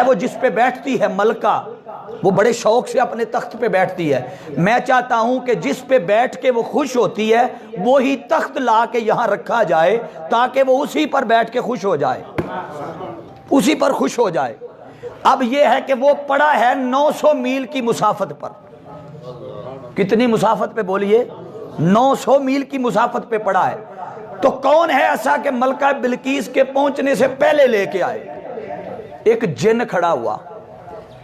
وہ جس پہ بیٹھتی ہے ملکہ وہ بڑے شوق سے اپنے تخت پہ بیٹھتی ہے، میں چاہتا ہوں کہ جس پہ بیٹھ کے وہ خوش ہوتی ہے وہی تخت لا کے یہاں رکھا جائے تاکہ وہ اسی پر بیٹھ کے خوش ہو جائے، اسی پر خوش ہو جائے۔ اب یہ ہے کہ وہ پڑا ہے 900 میل کی مسافت پر، کتنی مسافت پہ بولیے؟ 900 میل کی مسافت پہ پڑا ہے۔ تو کون ہے ایسا کہ ملکہ بلقیس کے پہنچنے سے پہلے لے کے آئے؟ ایک جن کھڑا ہوا،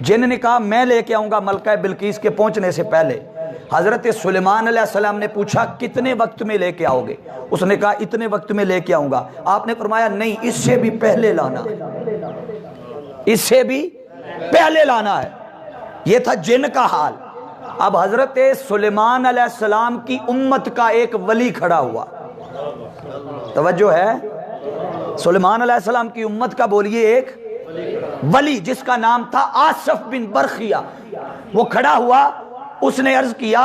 جن نے کہا میں لے کے آؤں گا ملکہ بلقیس کے پہنچنے سے پہلے۔ حضرت سلیمان علیہ السلام نے پوچھا کتنے وقت میں لے کے آؤ گے؟ اس نے کہا اتنے وقت میں لے کے آؤں گا۔ آپ نے فرمایا نہیں، اس سے بھی پہلے لانا ہے، اس سے بھی پہلے لانا ہے۔ یہ تھا جن کا حال۔ اب حضرت سلیمان علیہ السلام کی امت کا ایک ولی کھڑا ہوا، توجہ ہے، سلیمان علیہ السلام کی امت کا بولیے ایک ولی جس کا نام تھا آصف بن برخیہ، وہ کھڑا ہوا۔ اس نے عرض کیا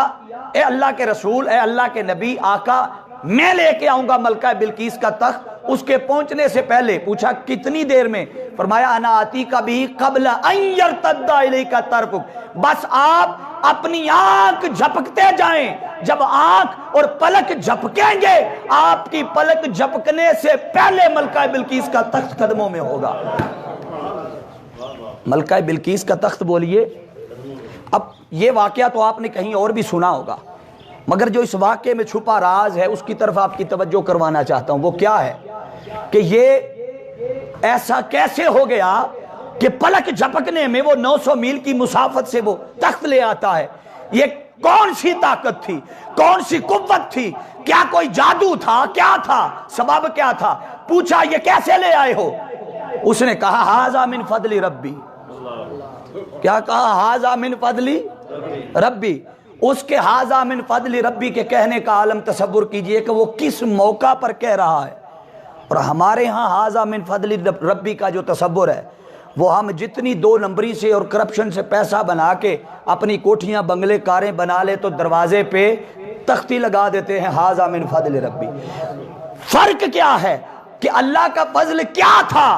اے اللہ کے رسول، اے اللہ کے نبی، آقا میں لے کے آؤں گا ملکہ بلقیس کا تخت اس کے پہنچنے سے پہلے۔ پوچھا کتنی دیر میں؟ فرمایا انا آتی کا بھی قبل ان یرتد الیک طرفک، بس آپ اپنی آنکھ جھپکتے جائیں، جب آنکھ اور پلک جھپکیں گے آپ کی پلک جھپکنے سے پہلے ملکہ بلقیس کا تخت قدموں میں ہوگا۔ ملکہ بلقیس کا تخت بولیے۔ اب یہ واقعہ تو آپ نے کہیں اور بھی سنا ہوگا، مگر جو اس واقعے میں چھپا راز ہے اس کی طرف آپ کی توجہ کروانا چاہتا ہوں۔ وہ کیا ہے کہ یہ ایسا کیسے ہو گیا کہ پلک جھپکنے میں وہ 900 میل کی مسافت سے وہ تخت لے آتا ہے؟ یہ کون سی طاقت تھی، کون سی قوت تھی؟ کیا کوئی جادو تھا؟ کیا تھا سبب؟ کیا تھا؟ پوچھا یہ کیسے لے آئے ہو؟ اس نے کہا ھذا من فضل ربی۔ کیا کہا؟ ھذا من فضل ربی۔ اس کے ھذا من فضل ربی کے کہنے کا عالم تصور کیجئے کہ وہ کس موقع پر کہہ رہا ہے۔ اور ہمارے ہاں ھذا من فضل ربی کا جو تصور ہے وہ ہم جتنی 2 نمبری سے اور کرپشن سے پیسہ بنا کے اپنی کوٹھیاں بنگلے کاریں بنا لے تو دروازے پہ تختی لگا دیتے ہیں ھذا من فضل ربی۔ فرق کیا ہے کہ اللہ کا فضل کیا تھا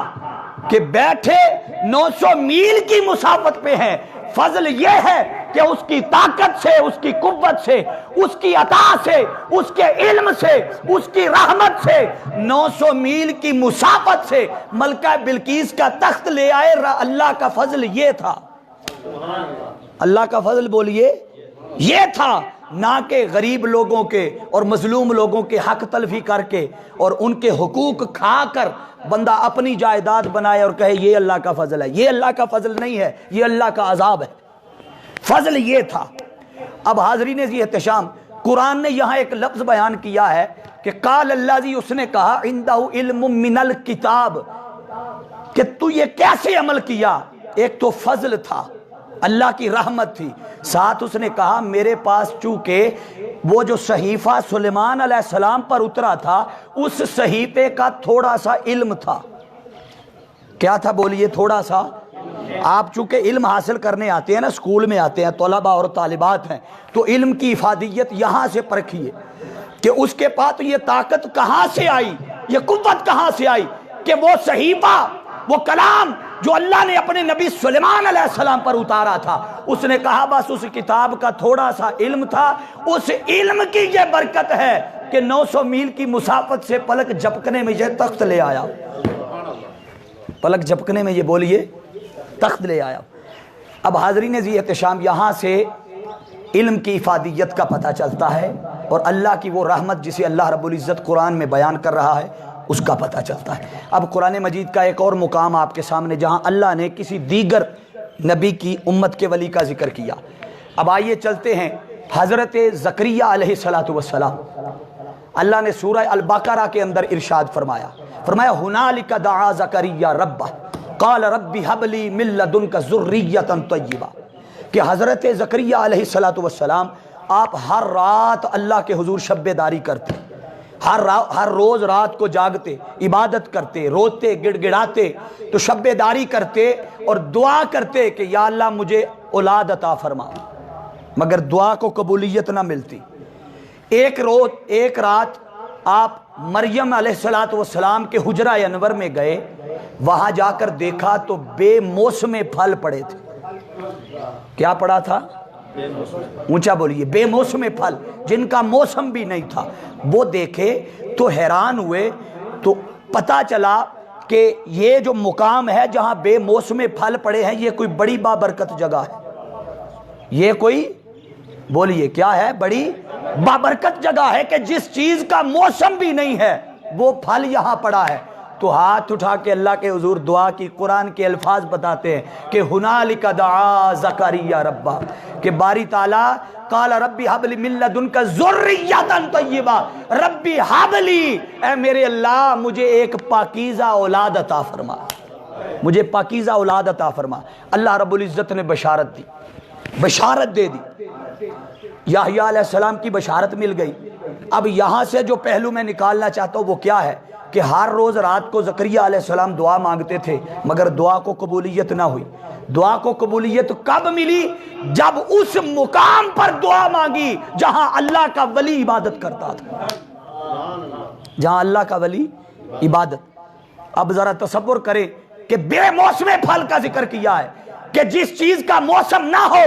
کہ بیٹھے 900 میل کی مسافت پہ ہیں۔ فضل یہ ہے کہ اس کی طاقت سے، اس کی قوت سے، اس کی عطا سے، اس کے علم سے، اس کی رحمت سے 900 میل کی مسافت سے ملکہ بلقیس کا تخت لے آئے۔ اللہ کا فضل یہ تھا، اللہ کا فضل بولیے یہ تھا، نہ کہ غریب لوگوں کے اور مظلوم لوگوں کے حق تلفی کر کے اور ان کے حقوق کھا کر بندہ اپنی جائیداد بنائے اور کہے یہ اللہ کا فضل ہے۔ یہ اللہ کا فضل نہیں ہے، یہ اللہ کا عذاب ہے۔ فضل یہ تھا۔ اب حاضرین ذی احتشام، قرآن نے یہاں ایک لفظ بیان کیا ہے کہ قال الذی، اس نے کہا عندہ علم من الکتاب، کہ تو یہ کیسے عمل کیا؟ ایک تو فضل تھا، اللہ کی رحمت تھی، ساتھ اس نے کہا میرے پاس چونکہ وہ جو صحیفہ سلیمان علیہ السلام پر اترا تھا اس صحیفے کا تھوڑا سا علم تھا۔ کیا تھا بولیے؟ تھوڑا سا۔ آپ چونکہ علم حاصل کرنے آتے ہیں نا، اسکول میں آتے ہیں، طلباء اور طالبات ہیں، تو علم کی افادیت یہاں سے پرکھیے کہ اس کے پاس یہ طاقت کہاں سے آئی، یہ قوت کہاں سے آئی کہ وہ صحیفہ، وہ کلام جو اللہ نے اپنے نبی سلیمان علیہ السلام پر اتارا تھا، اس نے کہا بس اس کتاب کا تھوڑا سا علم تھا، اس علم کی یہ برکت ہے کہ 900 میل کی مسافت سے پلک جھپکنے میں یہ تخت لے آیا۔ پلک جھپکنے میں یہ بولیے تخت لے آیا۔ اب حاضرین ذی احتشام، یہاں سے علم کی افادیت کا پتہ چلتا ہے اور اللہ کی وہ رحمت جسے اللہ رب العزت قرآن میں بیان کر رہا ہے اس کا پتہ چلتا ہے۔ اب قرآن مجید کا ایک اور مقام آپ کے سامنے جہاں اللہ نے کسی دیگر نبی کی امت کے ولی کا ذکر کیا۔ اب آئیے چلتے ہیں حضرت زکریا علیہ السلام۔ اللہ نے سورہ البقرہ کے اندر ارشاد فرمایا ہنالک دعا زکریا ربہ قال رب ہب لی من لدنک ذریۃ طیبہ، کہ حضرت زکریا علیہ السلام آپ ہر رات اللہ کے حضور شب داری کرتے، ہر روز رات کو جاگتے، عبادت کرتے، روتے گڑ گڑاتے، تو شب داری کرتے اور دعا کرتے کہ یا اللہ مجھے اولاد عطا فرما، مگر دعا کو قبولیت نہ ملتی۔ ایک رات آپ مریم علیہ السلام کے حجرہ انور میں گئے، وہاں جا کر دیکھا تو بے موسم پھل پڑے تھے۔ کیا پڑا تھا؟ اونچا بولیے، بے موسم پھل، جن کا موسم بھی نہیں تھا۔ وہ دیکھے تو حیران ہوئے، تو پتہ چلا کہ یہ جو مقام ہے جہاں بے موسم پھل پڑے ہیں، یہ کوئی بڑی بابرکت جگہ ہے۔ یہ کوئی، بولیے کیا ہے؟ بڑی بابرکت جگہ ہے کہ جس چیز کا موسم بھی نہیں ہے وہ پھل یہاں پڑا ہے۔ تو ہاتھ اٹھا کے اللہ کے حضور دعا کی۔ قرآن کے الفاظ بتاتے ہیں کہ ہنالک دعا زکریا ربہ، کہ باری تعالیٰ قال ربی حب لی من لدنک ذریۃ طیبہ، ربی حب لی، اے میرے اللہ مجھے ایک پاکیزہ اولاد عطا فرما، مجھے پاکیزہ اولاد عطا فرما۔ اللہ رب العزت نے بشارت دی، بشارت دے دی، یحییٰ علیہ السلام کی بشارت مل گئی۔ اب یہاں سے جو پہلو میں نکالنا چاہتا ہوں وہ کیا ہے کہ ہر روز رات کو زکریا علیہ السلام دعا مانگتے تھے، مگر دعا کو قبولیت نہ ہوئی۔ دعا کو قبولیت کب ملی؟ جب اس مقام پر دعا مانگی جہاں اللہ کا ولی عبادت کرتا تھا، جہاں اللہ کا ولی عبادت۔ اب ذرا تصور کریں کہ بے موسم پھل کا ذکر کیا ہے کہ جس چیز کا موسم نہ ہو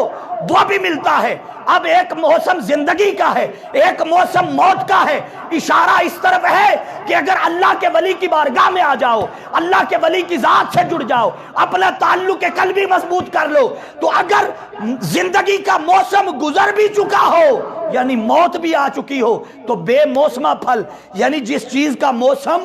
وہ بھی ملتا ہے۔ اب ایک موسم زندگی کا ہے، ایک موسم موت کا ہے۔ اشارہ اس طرف ہے کہ اگر اللہ کے ولی کی بارگاہ میں آ جاؤ، اللہ کے ولی کی ذات سے جڑ جاؤ، اپنا تعلق قلبی مضبوط کر لو، تو اگر زندگی کا موسم گزر بھی چکا ہو، یعنی موت بھی آ چکی ہو، تو بے موسمہ پھل، یعنی جس چیز کا موسم،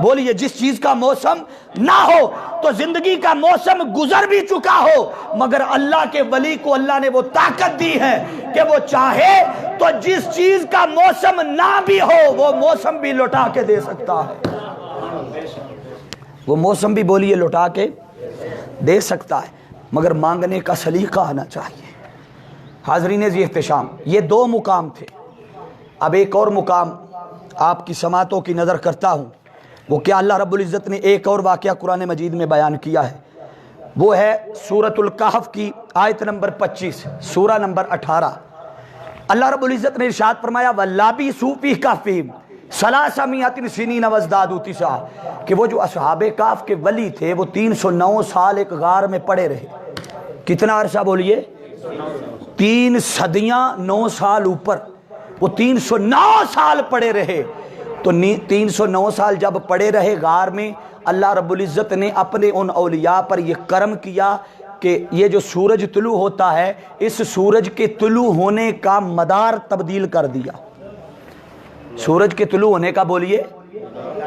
بولیے جس چیز کا موسم نہ ہو، تو زندگی کا موسم گزر بھی چکا ہو، مگر اللہ کے ولی کو اللہ نے وہ طاقت دی ہے کہ وہ چاہے تو جس چیز کا موسم نہ بھی ہو وہ موسم بھی لوٹا کے دے سکتا ہے، وہ موسم بھی بولیے لوٹا کے دے سکتا ہے، مگر مانگنے کا سلیقہ آنا چاہیے۔ حاضرین ذی احتشام، یہ دو مقام تھے۔ اب ایک اور مقام آپ کی سماعتوں کی نظر کرتا ہوں، وہ کیا اللہ رب العزت نے ایک اور واقعہ قرآن مجید میں بیان کیا ہے، وہ ہے سورۃ الکہف کی آیت نمبر 25، سورہ نمبر 18۔ اللہ رب العزت نے ارشاد فرمایا وَلَابِثُوا فِی کَہْفِہِمْ ثَلَاثَمِائَةٍ سِنِینَ وَازْدَادُوا تِسْعًا، کہ وہ جو اصحاب کہف کے ولی تھے وہ 309 سال ایک غار میں پڑے رہے۔ کتنا عرصہ بولیے؟ 3 صدیاں 9 سال اوپر، وہ 309 سال پڑے رہے۔ تو 309 سال جب پڑے رہے غار میں، اللہ رب العزت نے اپنے ان اولیاء پر یہ کرم کیا کہ یہ جو سورج طلوع ہوتا ہے، اس سورج کے طلوع ہونے کا مدار تبدیل کر دیا۔ سورج کے طلوع ہونے کا بولیے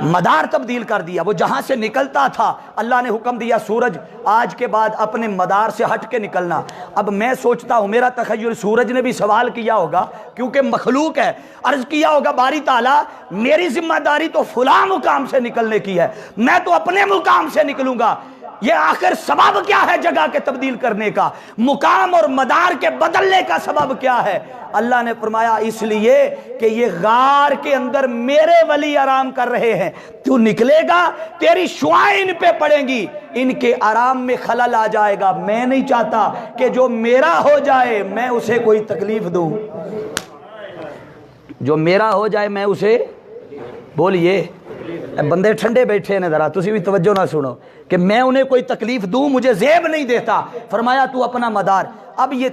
مدار تبدیل کر دیا۔ وہ جہاں سے نکلتا تھا اللہ نے حکم دیا سورج آج کے بعد اپنے مدار سے ہٹ کے نکلنا۔ اب میں سوچتا ہوں، میرا تخیل سورج نے بھی سوال کیا ہوگا کیونکہ مخلوق ہے، عرض کیا ہوگا باری تعالیٰ میری ذمہ داری تو فلاں مقام سے نکلنے کی ہے، میں تو اپنے مقام سے نکلوں گا، یہ آخر سبب کیا ہے جگہ کے تبدیل کرنے کا، مقام اور مدار کے بدلنے کا سبب کیا ہے؟ اللہ نے فرمایا اس لیے کہ یہ غار کے اندر میرے ولی آرام کر رہے ہیں، تو نکلے گا تیری شعائیں ان پہ پڑیں گی، ان کے آرام میں خلل آ جائے گا۔ میں نہیں چاہتا کہ جو میرا ہو جائے میں اسے کوئی تکلیف دوں، جو میرا ہو جائے میں اسے، بولیے بندے ٹھنڈے بیٹھے ہیں ذرا تسی بھی توجہ نہ سنو، کہ میں انہیں کوئی تکلیف دوں مجھے زیب نہیں دیتا۔ فرمایا تو اپنا مدار۔ اب یہ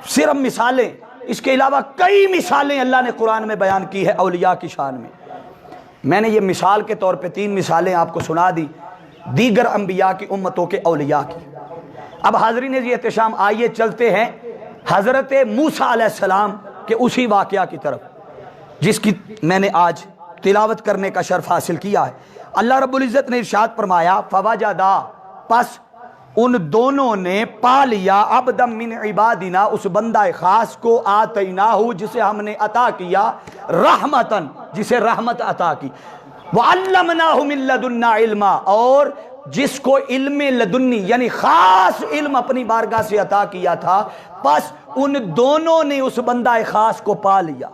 صرف مثالیں، اس کے علاوہ کئی مثالیں اللہ نے قرآن میں بیان کی ہے اولیاء کی شان میں۔ میں نے یہ مثال کے طور پہ 3 مثالیں آپ کو سنا دی دیگر انبیاء کی امتوں کے اولیاء کی۔ اب حاضرین ذی احتشام آئیے چلتے ہیں حضرت موسیٰ علیہ السلام کے اسی واقعہ کی طرف جس کی میں نے آج تلاوت کرنے کا شرف حاصل کیا ہے۔ اللہ رب العزت نے ارشاد فرمایا فوجدا، پس ان دونوں نے پا لیا عبدا من عبادنا، اس بندہ خاص کو، آتیناہ جسے ہم نے عطا کیا، رحمتن جسے رحمت عطا کی، وعلمناہ من لدنا علما، اور جس کو علم لدنی یعنی خاص علم اپنی بارگاہ سے عطا کیا تھا، پس ان دونوں نے اس بندہ خاص کو پا لیا۔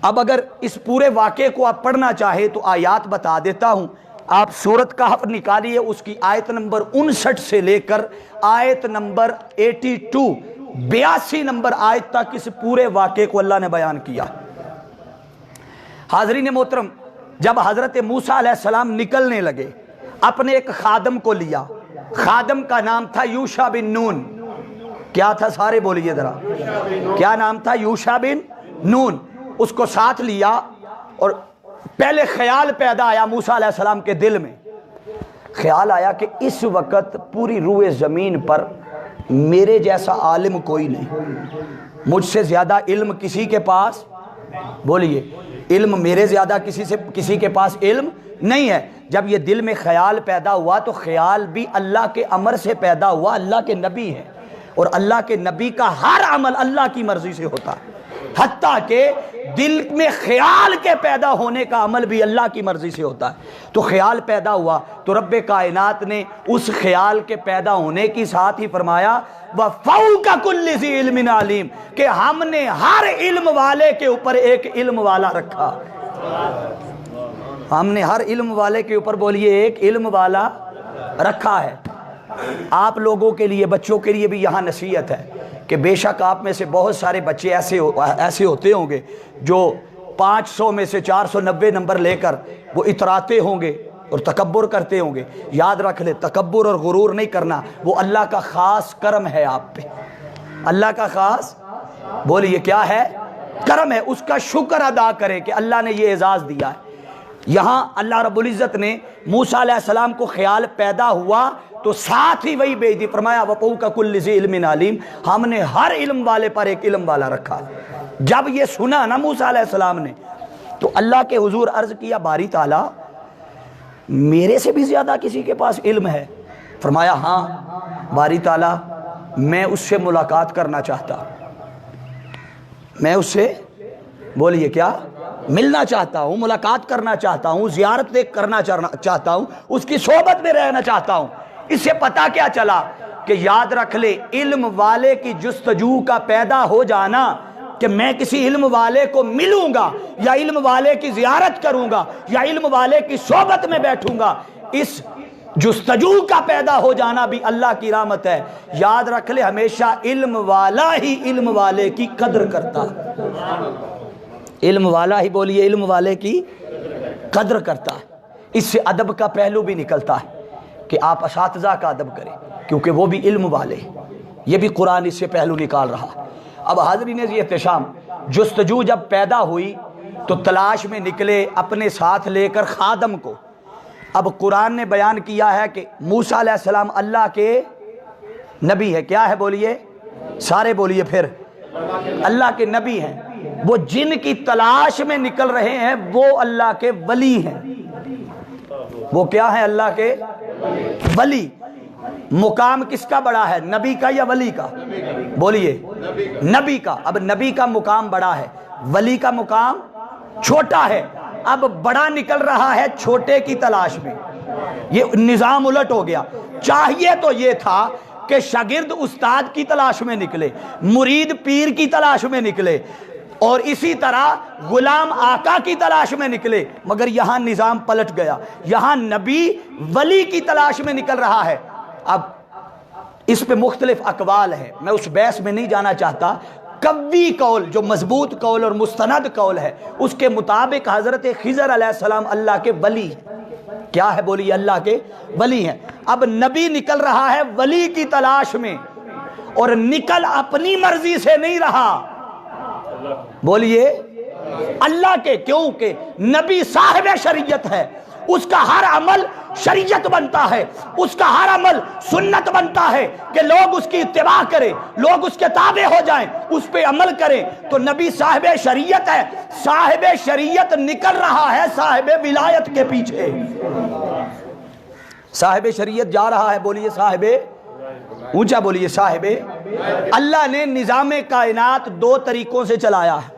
اب اگر اس پورے واقعے کو آپ پڑھنا چاہے تو آیات بتا دیتا ہوں، آپ سورۃ کہف نکالیے، اس کی آیت نمبر 59 سے لے کر آیت نمبر 82 نمبر آیت تک اس پورے واقعے کو اللہ نے بیان کیا۔ حاضرین محترم، جب حضرت موسیٰ علیہ السلام نکلنے لگے، اپنے ایک خادم کو لیا، خادم کا نام تھا یوشع بن نون۔ کیا تھا؟ سارے بولیے ذرا، کیا نام تھا؟ یوشع بن نون۔ اس کو ساتھ لیا اور پہلے خیال پیدا آیا موسیٰ علیہ السلام کے دل میں، خیال آیا کہ اس وقت پوری روئے زمین پر میرے جیسا عالم کوئی نہیں، مجھ سے زیادہ علم کسی کے پاس، بولیے، علم میرے زیادہ کسی کے پاس علم نہیں ہے۔ جب یہ دل میں خیال پیدا ہوا تو خیال بھی اللہ کے امر سے پیدا ہوا، اللہ کے نبی ہے اور اللہ کے نبی کا ہر عمل اللہ کی مرضی سے ہوتا ہے، حتیٰ کہ دل میں خیال کے پیدا ہونے کا عمل بھی اللہ کی مرضی سے ہوتا ہے۔ تو خیال پیدا ہوا تو رب کائنات نے اس خیال کے پیدا ہونے کی ساتھ ہی فرمایا وَفَوْقَ كُلِّ ذِي عِلْمٍ عَلِيمٍ، کہ ہم نے ہر علم والے کے اوپر ایک علم والا رکھا۔ ہم نے ہر علم والے کے اوپر، بولیے، ایک علم والا رکھا ہے۔ آپ لوگوں کے لیے، بچوں کے لیے بھی یہاں نصیحت ہے کہ بے شک آپ میں سے بہت سارے بچے ایسے ہوتے ہوں گے جو 500 میں سے 490 نمبر لے کر وہ اتراتے ہوں گے اور تکبر کرتے ہوں گے۔ یاد رکھ لے، تکبر اور غرور نہیں کرنا، وہ اللہ کا خاص کرم ہے آپ پہ، اللہ کا خاص، بولیے کیا ہے؟ کرم ہے۔ اس کا شکر ادا کرے کہ اللہ نے یہ اعزاز دیا ہے۔ یہاں اللہ رب العزت نے موسیٰ علیہ السلام کو خیال پیدا ہوا تو ساتھ ہی وہی بھیج دی، فرمایا وَفَوْقَ كُلِّ ذِي عِلْمٍ عَلِيمٍ، ہم نے ہر علم والے پر ایک علم والا رکھا۔ جب یہ سنا نا موسیٰ علیہ السلام نے تو اللہ کے حضور عرض کیا باری تعالیٰ میرے سے بھی زیادہ کسی کے پاس علم ہے؟ فرمایا ہاں باری تعالیٰ، میں اس سے ملاقات کرنا چاہتا، میں اس سے، بولیے کیا، ملنا چاہتا ہوں، ملاقات کرنا چاہتا ہوں، زیارت کرنا چاہتا ہوں، اس کی صحبت میں رہنا چاہتا ہوں۔ اس سے پتہ کیا چلا کہ یاد رکھ لے، علم والے کی جستجو کا پیدا ہو جانا کہ میں کسی علم والے کو ملوں گا یا علم والے کی زیارت کروں گا یا علم والے کی صحبت میں بیٹھوں گا، اس جستجو کا پیدا ہو جانا بھی اللہ کی رحمت ہے۔ یاد رکھ لے، ہمیشہ علم والا ہی علم والے کی قدر کرتا، علم والا ہی، بولیے، علم والے کی قدر کرتا ہے۔ اس سے ادب کا پہلو بھی نکلتا ہے کہ آپ اساتذہ کا ادب کریں کیونکہ وہ بھی علم والے، یہ بھی قرآن اس سے پہلو نکال رہا۔ اب حاضرین یہ احتشام، جستجو جب پیدا ہوئی تو تلاش میں نکلے اپنے ساتھ لے کر خادم کو۔ اب قرآن نے بیان کیا ہے کہ موسیٰ علیہ السلام اللہ کے نبی ہے، کیا ہے؟ بولیے، سارے بولیے پھر، اللہ کے نبی ہیں۔ وہ جن کی تلاش میں نکل رہے ہیں وہ اللہ کے ولی ہیں۔ وہ کیا ہیں؟ اللہ کے ولی۔ مقام کس کا بڑا ہے، نبی کا یا ولی کا؟ بولیے، نبی کا۔ اب نبی کا مقام بڑا ہے، ولی کا مقام چھوٹا ہے۔ اب بڑا نکل رہا ہے چھوٹے کی تلاش میں، یہ نظام الٹ ہو گیا۔ چاہیے تو یہ تھا کہ شاگرد استاد کی تلاش میں نکلے، مرید پیر کی تلاش میں نکلے اور اسی طرح غلام آقا کی تلاش میں نکلے، مگر یہاں نظام پلٹ گیا، یہاں نبی ولی کی تلاش میں نکل رہا ہے۔ اب اس پہ مختلف اقوال ہیں، میں اس بحث میں نہیں جانا چاہتا۔ قوی قول، جو مضبوط قول اور مستند قول ہے، اس کے مطابق حضرت خضر علیہ السلام اللہ کے ولی، کیا ہے؟ بولیے، اللہ کے ولی ہیں۔ اب نبی نکل رہا ہے ولی کی تلاش میں اور نکل اپنی مرضی سے نہیں رہا، بولیے اللہ کے، کیونکہ نبی صاحب شریعت ہے، اس کا ہر عمل شریعت بنتا ہے، اس کا ہر عمل سنت بنتا ہے کہ لوگ اس کی اتباع کریں، لوگ اس کے تابع ہو جائیں، اس پہ عمل کریں۔ تو نبی صاحب شریعت ہے، صاحب شریعت نکل رہا ہے صاحب ولایت کے پیچھے۔ صاحب شریعت جا رہا ہے، بولیے صاحب، اونچا بولیے صاحب۔ اللہ نے نظام کائنات دو طریقوں سے چلایا ہے،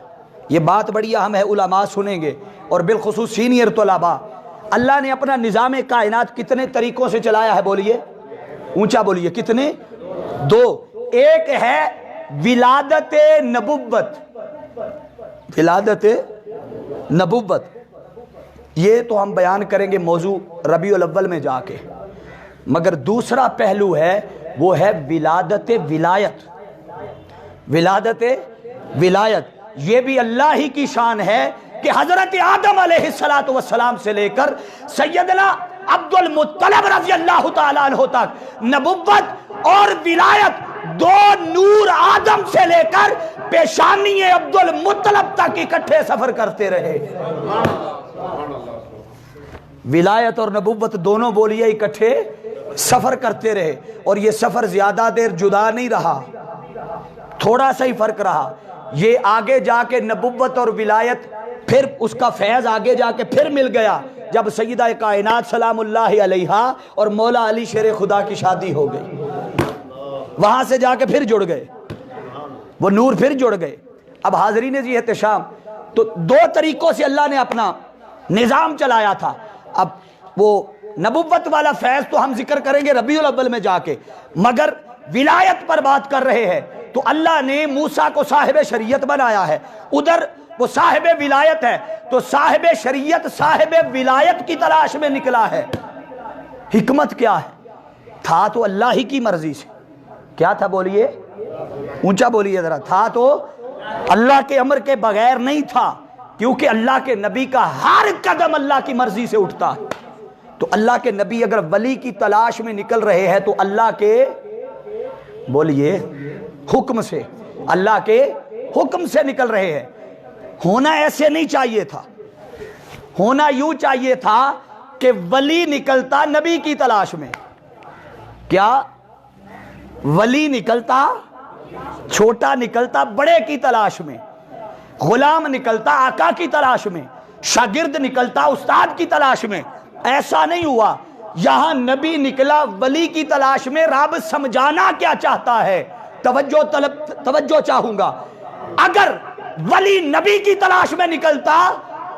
یہ بات بڑی اہم ہے، علماء سنیں گے اور بالخصوص سینئر طلباء۔ اللہ نے اپنا نظام کائنات کتنے طریقوں سے چلایا ہے؟ بولیے، اونچا بولیے، کتنے؟ دو۔ ایک ہے ولادت نبوت، ولادت نبوت، یہ تو ہم بیان کریں گے موضوع ربیع الاول میں جا کے، مگر دوسرا پہلو ہے وہ ہے ولادت ولایت۔ ولادت ولایت یہ بھی اللہ ہی کی شان ہے کہ حضرت آدم علیہ السلام سے لے کر سیدنا عبد المطلب رضی اللہ تعالیٰ عنہ تک نبوت اور ولایت دو نور آدم سے لے کر پیشانی عبد المطلب تک اکٹھے سفر کرتے رہے. ولایت اور نبوت دونوں بولیے اکٹھے سفر کرتے رہے، اور یہ سفر زیادہ دیر جدا نہیں رہا، تھوڑا سا ہی فرق رہا. یہ آگے جا کے نبوت اور ولایت پھر اس کا فیض آگے جا کے پھر مل گیا جب سیدہ کائنات سلام اللہ علیہا اور مولا علی شیر خدا کی شادی ہو گئی. وہاں سے جا کے پھر جڑ گئے، وہ نور پھر جڑ گئے. اب حاضرین جی احتشام، تو دو طریقوں سے اللہ نے اپنا نظام چلایا تھا. اب وہ نبوت والا فیض تو ہم ذکر کریں گے ربیع الاول میں جا کے، مگر ولایت پر بات کر رہے ہیں تو اللہ نے موسیٰ کو صاحب شریعت بنایا ہے، ادھر وہ صاحب ولایت ہے، تو صاحب شریعت صاحب ولایت کی تلاش میں نکلا ہے. حکمت کیا ہے؟ تھا تو اللہ ہی کی مرضی سے. کیا تھا بولیے، اونچا بولیے ذرا. تھا تو اللہ کے امر کے بغیر نہیں تھا، کیونکہ اللہ کے نبی کا ہر قدم اللہ کی مرضی سے اٹھتا ہے. تو اللہ کے نبی اگر ولی کی تلاش میں نکل رہے ہیں تو اللہ کے بولیے حکم سے، اللہ کے حکم سے نکل رہے ہیں. ہونا ایسے نہیں چاہیے تھا، ہونا یوں چاہیے تھا کہ ولی نکلتا نبی کی تلاش میں. کیا ولی نکلتا چھوٹا نکلتا بڑے کی تلاش میں، غلام نکلتا آقا کی تلاش میں، شاگرد نکلتا استاد کی تلاش میں. ایسا نہیں ہوا. یہاں نبی نکلا ولی کی تلاش میں. رب سمجھانا کیا چاہتا ہے، توجہ چاہوں گا. اگر ولی نبی کی تلاش میں نکلتا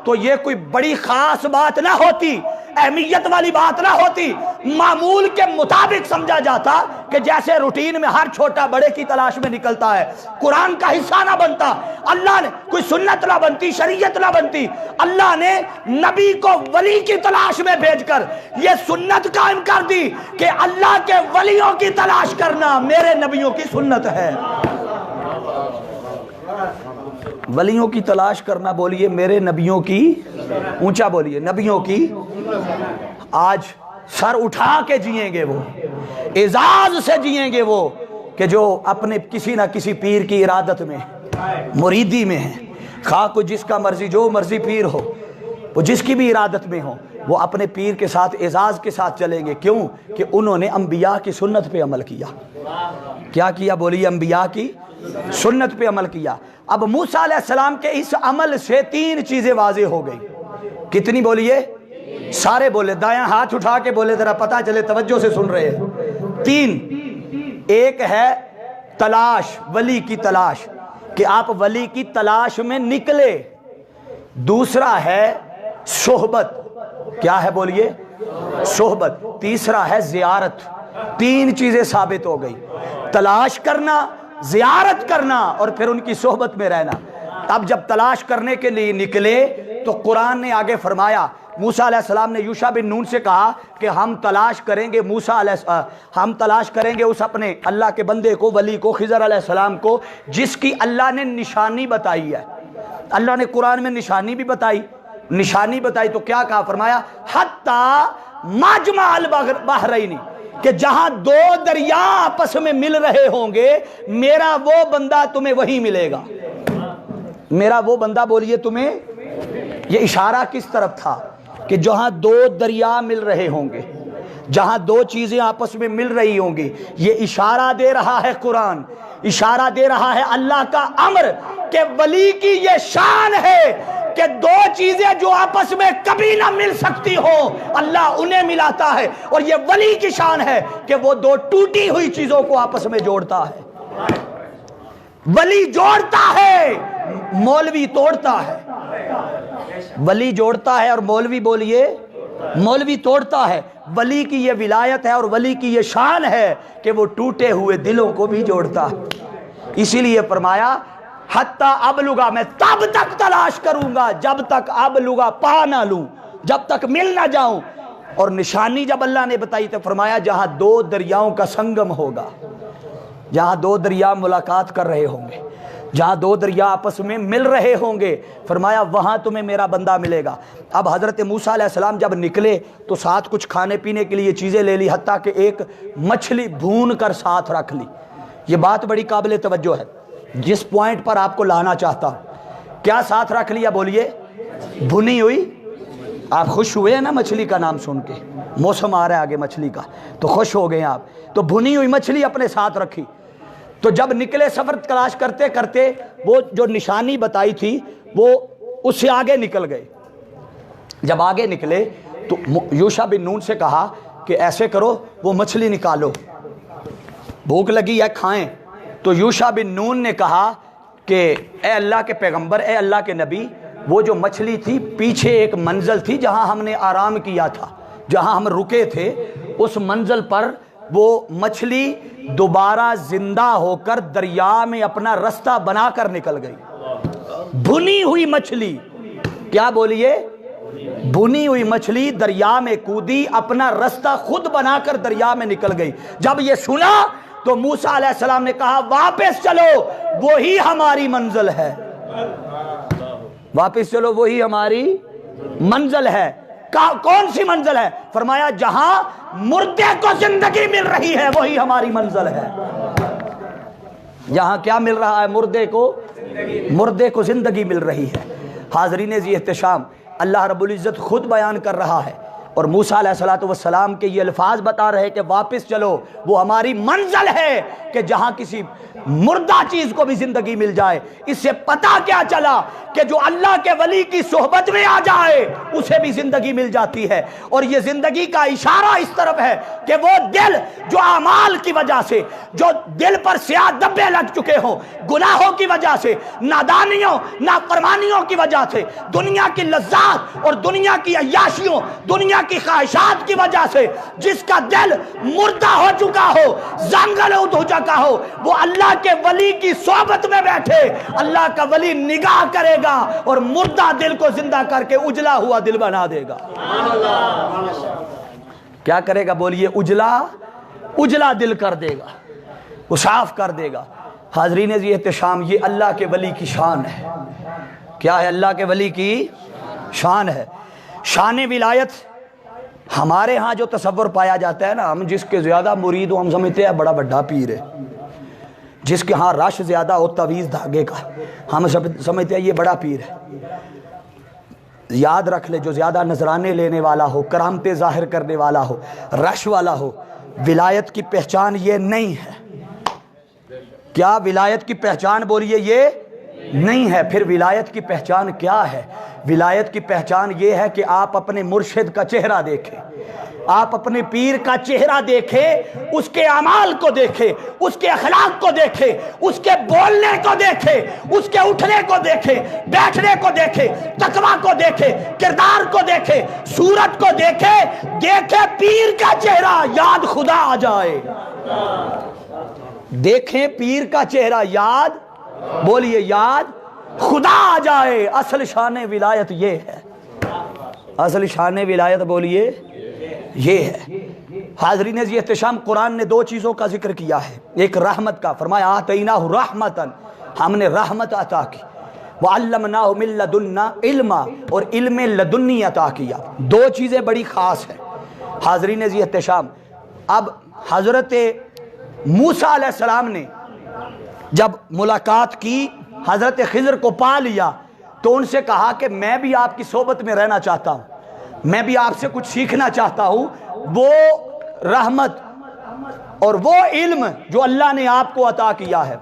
تو یہ کوئی بڑی خاص بات نہ ہوتی، اہمیت والی بات نہ ہوتی، معمول کے مطابق سمجھا جاتا کہ جیسے روٹین میں ہر چھوٹا بڑے کی تلاش میں نکلتا ہے. قرآن کا حصہ نہ بنتا، اللہ نے کوئی سنت نہ بنتی، شریعت نہ بنتی. اللہ نے نبی کو ولی کی تلاش میں بھیج کر یہ سنت قائم کر دی کہ اللہ کے ولیوں کی تلاش کرنا میرے نبیوں کی سنت ہے. ولیوں کی تلاش کرنا بولیے میرے نبیوں کی، اونچا بولیے نبیوں کی. آج سر اٹھا کے جئیں گے وہ، اعزاز سے جئیں گے وہ کہ جو اپنے کسی نہ کسی پیر کی ارادت میں مریدی میں ہیں. خواہ کوئی جس کا مرضی جو مرضی پیر ہو، وہ جس کی بھی ارادت میں ہو، وہ اپنے پیر کے ساتھ اعزاز کے ساتھ چلیں گے. کیوں کہ انہوں نے انبیاء کی سنت پہ عمل کیا. کیا کیا بولیے؟ انبیاء کی سنت پہ عمل کیا. اب موسیٰ علیہ السلام کے اس عمل سے تین چیزیں واضح ہو گئی. کتنی بولیے؟ سارے بولے، دایاں ہاتھ اٹھا کے بولے ذرا پتہ چلے توجہ سے سن رہے ہیں. تین. ایک ہے تلاش، ولی کی تلاش، کہ آپ ولی کی تلاش میں نکلے. دوسرا ہے صحبت. کیا ہے بولیے؟ صحبت. تیسرا ہے زیارت. تین چیزیں ثابت ہو گئی، تلاش کرنا، زیارت کرنا اور پھر ان کی صحبت میں رہنا. اب جب تلاش کرنے کے لیے نکلے تو قرآن نے آگے فرمایا، موسیٰ علیہ السلام نے یوشع بن نون سے کہا کہ ہم تلاش کریں گے ہم تلاش کریں گے اس اپنے اللہ کے بندے کو، ولی کو، خضر علیہ السلام کو، جس کی اللہ نے نشانی بتائی ہے. اللہ نے قرآن میں نشانی بھی بتائی. نشانی بتائی تو کیا کہا؟ فرمایا حتی مجمع البحرین، کہ جہاں دو دریا آپس میں مل رہے ہوں گے میرا وہ بندہ تمہیں وہی ملے گا. میرا وہ بندہ بولیے تمہیں. یہ اشارہ کس طرف تھا؟ کہ جہاں دو دریا مل رہے ہوں گے، جہاں دو چیزیں آپس میں مل رہی ہوں گی. یہ اشارہ دے رہا ہے قرآن، اشارہ دے رہا ہے اللہ کا امر کہ ولی کی یہ شان ہے کہ دو چیزیں جو آپس میں کبھی نہ مل سکتی ہو اللہ انہیں ملاتا ہے. اور یہ ولی کی شان ہے کہ وہ دو ٹوٹی ہوئی چیزوں کو آپس میں جوڑتا ہے. ولی جوڑتا ہے، مولوی توڑتا ہے. ولی جوڑتا ہے اور مولوی بولیے مولوی توڑتا ہے. ولی کی یہ ولایت ہے اور ولی کی یہ شان ہے کہ وہ ٹوٹے ہوئے دلوں کو بھی جوڑتا ہے. اسی لیے فرمایا حتیٰ ابلغا، میں تب تک تلاش کروں گا جب تک ابلغا پا نہ لوں، جب تک مل نہ جاؤں. اور نشانی جب اللہ نے بتائی تو فرمایا جہاں دو دریاؤں کا سنگم ہوگا، جہاں دو دریا ملاقات کر رہے ہوں گے جہاں دو دریا آپس میں مل رہے ہوں گے، فرمایا وہاں تمہیں میرا بندہ ملے گا۔ اب حضرت موسیٰ علیہ السلام جب نکلے تو ساتھ کچھ کھانے پینے کے لیے چیزیں لے لی، حتیٰ کہ ایک مچھلی بھون کر ساتھ رکھ لی۔ یہ بات بڑی قابل توجہ ہے، جس پوائنٹ پر آپ کو لانا چاہتا ہوں۔ کیا ساتھ رکھ لیا؟ بولیے، بھنی ہوئی۔ آپ خوش ہوئے ہیں نا مچھلی کا نام سن کے، موسم آ رہا ہے آگے مچھلی کا تو خوش ہو گئے آپ، تو بھنی ہوئی مچھلی اپنے ساتھ رکھی۔ تو جب نکلے سفر تلاش کرتے کرتے، وہ جو نشانی بتائی تھی وہ اس سے آگے نکل گئے۔ جب آگے نکلے تو یوشع بن نون سے کہا کہ ایسے کرو، وہ مچھلی نکالو، بھوک لگی ہے کھائیں۔ تو یوشع بن نون نے کہا کہ اے اللہ کے پیغمبر، اے اللہ کے نبی، وہ جو مچھلی تھی پیچھے ایک منزل تھی جہاں ہم نے آرام کیا تھا، جہاں ہم رکے تھے، اس منزل پر وہ مچھلی دوبارہ زندہ ہو کر دریا میں اپنا رستہ بنا کر نکل گئی۔ بھنی ہوئی مچھلی، کیا بولیے؟ بھنی ہوئی مچھلی دریا میں کودی، اپنا رستہ خود بنا کر دریا میں نکل گئی۔ جب یہ سنا تو موسیٰ علیہ السلام نے کہا واپس چلو، وہی ہماری منزل ہے، واپس چلو، وہی ہماری منزل ہے۔ کون سی منزل ہے؟ فرمایا جہاں مردے کو زندگی مل رہی ہے وہی ہماری منزل ہے۔ جہاں کیا مل رہا ہے؟ مردے کو زندگی مل رہی ہے۔ حاضرین ذی احتشام، اللہ رب العزت خود بیان کر رہا ہے، اور موسیٰ علیہ السلام کے یہ الفاظ بتا رہے کہ واپس چلو، وہ ہماری منزل ہے کہ جہاں کسی مردہ چیز کو بھی زندگی مل جائے۔ اس سے پتہ کیا چلا کہ جو اللہ کے ولی کی صحبت میں آ جائے اسے بھی زندگی مل جاتی ہے۔ اور یہ زندگی کا اشارہ اس طرف ہے کہ وہ دل جو اعمال کی وجہ سے، جو دل پر سیاہ دبے لگ چکے ہوں گناہوں کی وجہ سے، نادانیوں نافرمانیوں کی وجہ سے، دنیا کی لذات اور دنیا کی عیاشیوں، دنیا کی خواہشات کی وجہ سے جس کا دل مردہ ہو چکا ہو، زنگلود ہو چکا ہو، وہ اللہ کے ولی کی صحبت میں بیٹھے، اللہ کا ولی نگاہ کرے گا اور مردہ دل کو زندہ کر کے اجلا ہوا دل بنا دے گا۔ کیا کرے گا؟ بولیے، اجلا دل کر دے گا، وہ صاف کر دے گا۔ حاضرین ذی احتشام، یہ اللہ کے ولی کی شان ہے۔ کیا ہے؟ اللہ کے ولی کی شان ہے۔ شان ولایت ہمارے ہاں جو تصور پایا جاتا ہے نا، ہم جس کے زیادہ مرید ہو ہم سمجھتے ہیں بڑا بڑا پیر ہے، جس کے ہاں رش زیادہ ہو تویز دھاگے کا ہم سمجھتے ہیں یہ بڑا پیر ہے۔ یاد رکھ لے، جو زیادہ نذرانے لینے والا ہو، کرامتیں ظاہر کرنے والا ہو، رش والا ہو، ولایت کی پہچان یہ نہیں ہے۔ کیا ولایت کی پہچان؟ بولیے، یہ نہیں ہے۔ پھر ولایت کی پہچان کیا ہے؟ ولایت کی پہچان یہ ہے کہ آپ اپنے مرشد کا چہرہ دیکھیں، آپ اپنے پیر کا چہرہ دیکھیں، اس کے اعمال کو دیکھیں، اس کے اخلاق کو دیکھیں، اس کے بولنے کو دیکھیں، اس کے اٹھنے کو دیکھیں، بیٹھنے کو دیکھیں، تقویٰ کو دیکھیں، کردار کو دیکھیں، صورت کو دیکھیں، دیکھیں پیر کا چہرہ، یاد خدا آ جائے۔ دیکھیں پیر کا چہرہ، یاد، بولیے، یاد خدا آ جائے۔ اصل شان ولایت یہ ہے، اصل شان ولایت بولیے یہ ہے۔ حاضرین ذی احتشام، قرآن نے دو چیزوں کا ذکر کیا ہے، ایک رحمت کا، فرمایا آتیناہ رحمتاً، ہم نے رحمت عطا کی، وعلمناہ من لدنا علما، اور علم لدنی عطا کیا۔ دو چیزیں بڑی خاص ہیں۔ حاضرین ذی احتشام، اب حضرت موسیٰ علیہ السلام نے جب ملاقات کی، حضرت خضر کو پا لیا تو ان سے کہا کہ میں بھی آپ کی صحبت میں رہنا چاہتا ہوں، میں بھی آپ سے کچھ سیکھنا چاہتا ہوں، وہ رحمت اور وہ علم جو اللہ نے آپ کو عطا کیا ہے۔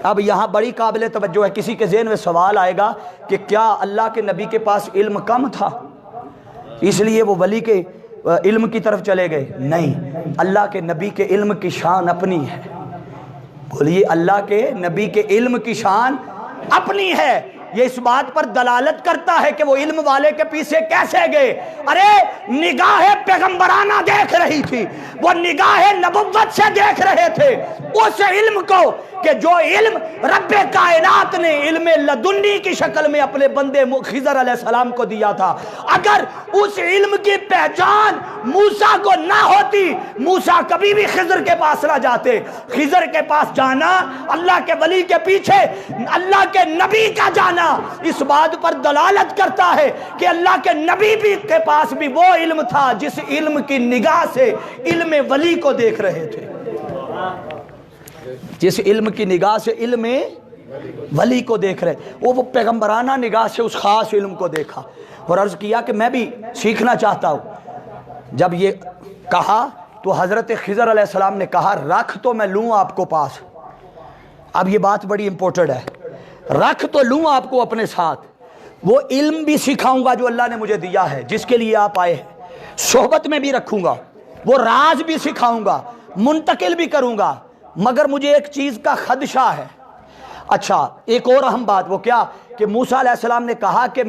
اب یہاں بڑی قابل توجہ ہے، کسی کے ذہن میں سوال آئے گا کہ کیا اللہ کے نبی کے پاس علم کم تھا اس لیے وہ ولی کے علم کی طرف چلے گئے؟ نہیں، اللہ کے نبی کے علم کی شان اپنی ہے۔ بولیے، اللہ کے نبی کے علم کی شان اپنی ہے۔ یہ اس بات پر دلالت کرتا ہے کہ وہ علم والے کے پیچھے کیسے گئے۔ ارے نگاہ پیغمبرانہ دیکھ رہی تھی، وہ نگاہ نبوت سے دیکھ رہے تھے اس علم کو کہ جو علم رب کائنات نے علم لدنی کی شکل میں اپنے بندے خضر علیہ السلام کو دیا تھا، اگر اس علم کی پہچان موسیٰ کو نہ ہوتی، موسیٰ کبھی بھی خضر کے پاس نہ جاتے۔ خضر کے پاس جانا، اللہ کے ولی کے پیچھے اللہ کے نبی کا جانا، اس بات پر دلالت کرتا ہے کہ اللہ کے نبی بھی کے پاس بھی وہ علم تھا جس علم کی نگاہ سے علم ولی کو دیکھ رہے تھے، جس علم کی نگاہ سے علم ولی کو دیکھ رہے، وہ پیغمبرانہ نگاہ سے اس خاص علم کو دیکھا اور عرض کیا کہ میں بھی سیکھنا چاہتا ہوں۔ جب یہ کہا تو حضرت خضر علیہ السلام نے کہا رکھ تو میں لوں آپ کو پاس، اب یہ بات بڑی امپورٹنٹ ہے، رکھ تو لوں آپ کو اپنے ساتھ، وہ علم بھی سکھاؤں گا جو اللہ نے مجھے دیا ہے جس کے لیے آپ آئے ہیں، صحبت میں بھی رکھوں گا، وہ راز بھی سکھاؤں گا، منتقل بھی کروں گا، مگر مجھے ایک چیز کا خدشہ ہے۔ اچھا ایک اور اہم بات، وہ کیا کہ موسیٰ علیہ السلام نے کہا کہ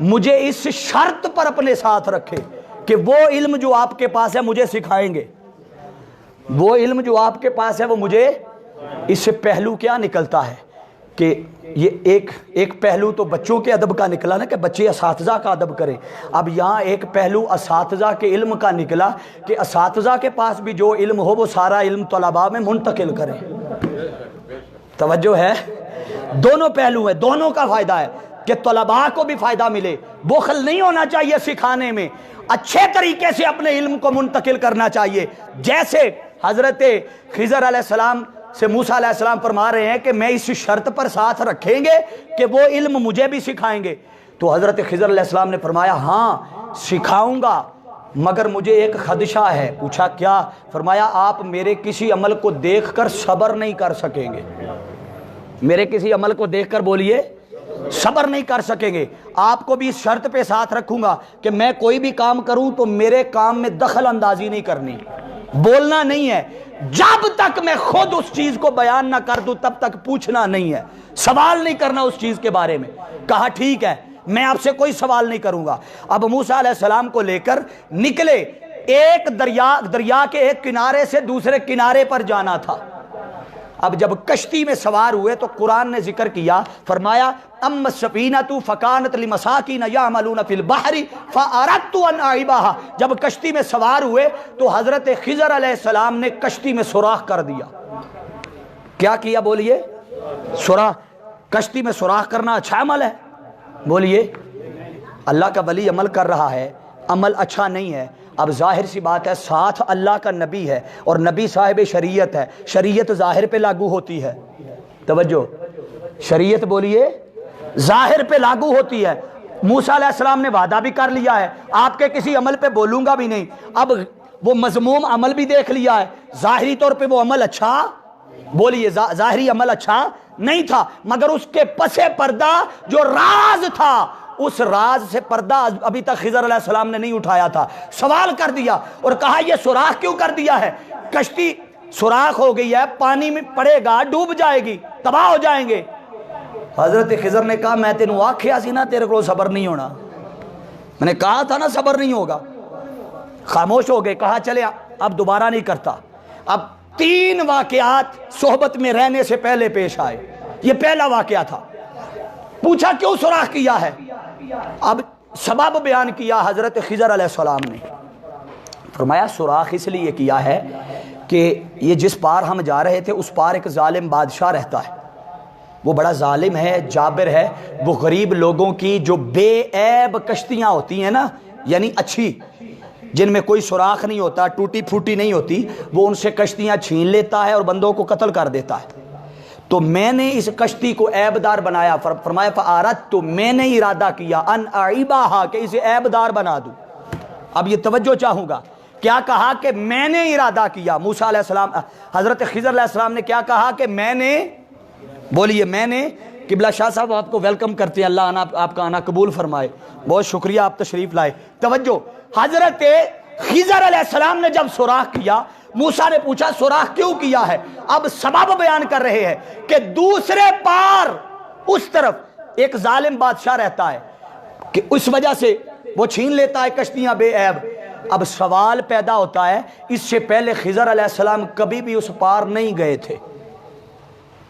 مجھے اس شرط پر اپنے ساتھ رکھے کہ وہ علم جو آپ کے پاس ہے مجھے سکھائیں گے، وہ علم جو آپ کے پاس ہے وہ مجھے، اس سے پہلو کیا نکلتا ہے کہ یہ ایک پہلو تو بچوں کے ادب کا نکلا نا کہ بچے اساتذہ کا ادب کریں، اب یہاں ایک پہلو اساتذہ کے علم کا نکلا کہ اساتذہ کے پاس بھی جو علم ہو وہ سارا علم طلباء میں منتقل کریں۔ توجہ ہے، دونوں پہلو ہیں، دونوں کا فائدہ ہے کہ طلباء کو بھی فائدہ ملے، بخل نہیں ہونا چاہیے سکھانے میں، اچھے طریقے سے اپنے علم کو منتقل کرنا چاہیے، جیسے حضرت خضر علیہ السلام سے موسیٰ علیہ السلام فرما رہے ہیں کہ میں اس شرط پر ساتھ رکھیں گے کہ وہ علم مجھے بھی سکھائیں گے، تو حضرت خضر علیہ السلام نے فرمایا ہاں سکھاؤں گا مگر مجھے ایک خدشہ ہے۔ پوچھا کیا؟ فرمایا آپ میرے کسی عمل کو دیکھ کر صبر نہیں کر سکیں گے، میرے کسی عمل کو دیکھ کر بولیے صبر نہیں کر سکیں گے، آپ کو بھی اس شرط پہ ساتھ رکھوں گا کہ میں کوئی بھی کام کروں تو میرے کام میں دخل اندازی نہیں کرنی، بولنا نہیں ہے، جب تک میں خود اس چیز کو بیان نہ کر دوں تب تک پوچھنا نہیں ہے، سوال نہیں کرنا اس چیز کے بارے میں۔ کہا ٹھیک ہے میں آپ سے کوئی سوال نہیں کروں گا۔ اب موسیٰ علیہ السلام کو لے کر نکلے، ایک دریا کے ایک کنارے سے دوسرے کنارے پر جانا تھا۔ اب جب کشتی میں سوار ہوئے تو قرآن نے ذکر کیا، فرمایا اما السفینۃ فکانت لمساکین یعملون فی البحر فاردت ان اعیبها، جب کشتی میں سوار ہوئے تو حضرت خضر علیہ السلام نے کشتی میں سوراخ کر دیا۔ کیا کیا بولیے؟ سوراخ۔ کشتی میں سوراخ کرنا اچھا عمل ہے؟ بولیے اللہ کا ولی عمل کر رہا ہے، عمل اچھا نہیں ہے، اب ظاہر سی بات ہے ساتھ اللہ کا نبی ہے اور نبی صاحب شریعت ہے، شریعت ظاہر پہ لاگو ہوتی ہے، توجہ، شریعت بولیے ظاہر پہ لاگو ہوتی ہے۔ موسیٰ علیہ السلام نے وعدہ بھی کر لیا ہے آپ کے کسی عمل پہ بولوں گا بھی نہیں، اب وہ مذموم عمل بھی دیکھ لیا ہے، ظاہری طور پہ وہ عمل اچھا، بولیے ظاہری عمل اچھا نہیں تھا، مگر اس کے پس پردہ جو راز تھا اس راز سے پردہ ابھی تک خضر علیہ السلام نے نہیں اٹھایا تھا، سوال کر دیا اور کہا یہ سوراخ کیوں کر دیا ہے؟ کشتی سوراخ ہو گئی ہے، پانی میں پڑے گا ڈوب جائے گی، تباہ ہو جائیں گے۔ حضرت خضر نے کہا میں تینوں آکھیا سی نا تیرے کو صبر نہیں ہونا، میں نے کہا تھا نا صبر نہیں ہوگا، خاموش ہو گئے۔ کہا چلے اب دوبارہ نہیں کرتا۔ اب 3 واقعات صحبت میں رہنے سے پہلے پیش آئے، یہ پہلا واقعہ تھا۔ پوچھا کیوں سوراخ کیا ہے؟ اب سبب بیان کیا حضرت خضر علیہ السلام نے، فرمایا سوراخ اس لیے کیا ہے کہ یہ جس پار ہم جا رہے تھے اس پار ایک ظالم بادشاہ رہتا ہے، وہ بڑا ظالم ہے، جابر ہے، وہ غریب لوگوں کی جو بے عیب کشتیاں ہوتی ہیں نا، یعنی اچھی، جن میں کوئی سوراخ نہیں ہوتا، ٹوٹی پھوٹی نہیں ہوتی، وہ ان سے کشتیاں چھین لیتا ہے اور بندوں کو قتل کر دیتا ہے۔ تو میں نے اس کشتی کو عیب دار بنایا، فرمایا فاردت، تو میں نے ارادہ کیا ان اعیبھا، کہ اسے عیب دار بنا دوں۔ اب یہ توجہ چاہوں گا، کیا کہا کہ میں نے ارادہ کیا؟ موسیٰ علیہ السلام، حضرت خضر علیہ السلام نے کیا کہا کہ میں نے، بولیے میں نے۔ قبلہ شاہ صاحب آپ کو ویلکم کرتے ہیں، اللہ آپ کا آنا قبول فرمائے، بہت شکریہ آپ تشریف لائے۔ توجہ، حضرت خضر علیہ السلام نے جب سوراخ کیا، موسیٰ نے پوچھا سوراخ کیوں کیا ہے؟ اب سبب بیان کر رہے ہیں کہ دوسرے پار اس طرف ایک ظالم بادشاہ رہتا ہے کہ اس وجہ سے وہ چھین لیتا ہے کشتیاں بے عیب۔ اب سوال پیدا ہوتا ہے، اس سے پہلے خضر علیہ السلام کبھی بھی اس پار نہیں گئے تھے،